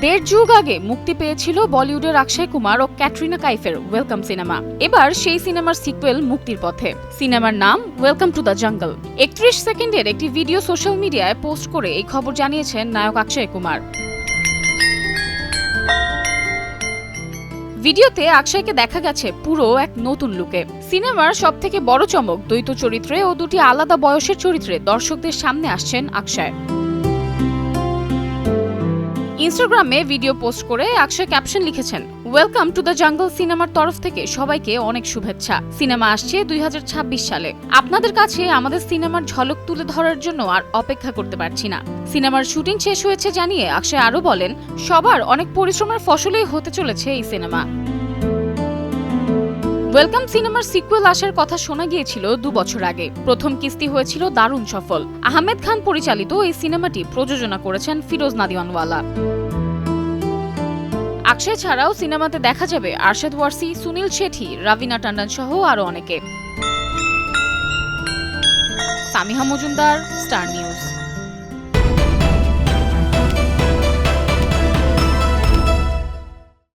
দেড় যুগ আগে মুক্তি পেয়েছিল বলিউডের অক্ষয় কুমার ও ক্যাটরিনা কাইফের ওয়েলকাম সিনেমা। এবার সেই সিনেমার সিকুয়েল মুক্তির পথে। সিনেমার নাম ওয়েলকাম টু দ্য জঙ্গল। ৩১ সেকেন্ডের একটি ভিডিও সোশ্যাল মিডিয়ায় পোস্ট করে এই খবর জানিয়েছেন নায়ক অক্ষয় কুমার। ভিডিওতে অক্ষয়কে দেখা গেছে পুরো এক নতুন লুকে। সিনেমার সবথেকে বড় চমক, দ্বৈত চরিত্রে ও দুটি আলাদা বয়সের চরিত্রে দর্শকদের সামনে আসছেন অক্ষয়। ইনস্টাগ্রামে ভিডিও পোস্ট করে অক্ষয় ক্যাপশন লিখেছেন, ওয়েলকাম টু দ্য জঙ্গল সিনেমার তরফ থেকে সবাইকে অনেক শুভেচ্ছা। সিনেমা আসছে ২০২৬ সালে। আপনাদের কাছে আমাদের সিনেমার ঝলক তুলে ধরার জন্য আর অপেক্ষা করতে পারছি না। সিনেমার শুটিং শেষ হয়েছে জানিয়ে অক্ষয় আরো বলেন, সবার অনেক পরিশ্রমের ফসলেই হতে চলেছে এই সিনেমা। ওয়েলকাম সিনেমার সিকুয়েল আসার কথা শোনা গিয়েছিল ২ বছর আগে। প্রথম কিস্তি হয়েছিল দারুণ সফল। আহমেদ খান পরিচালিত এই সিনেমাটি প্রযোজনা করেছেন ফিরোজ নাদিয়ানওয়ালা। অক্ষয় ছাড়াও সিনেমাতে দেখা যাবে আরশাদ ওয়ারসি, সুনীল শেঠি, রাভিনা টন্ডন সহ আরো অনেকে। Samiha Majumdar, star news.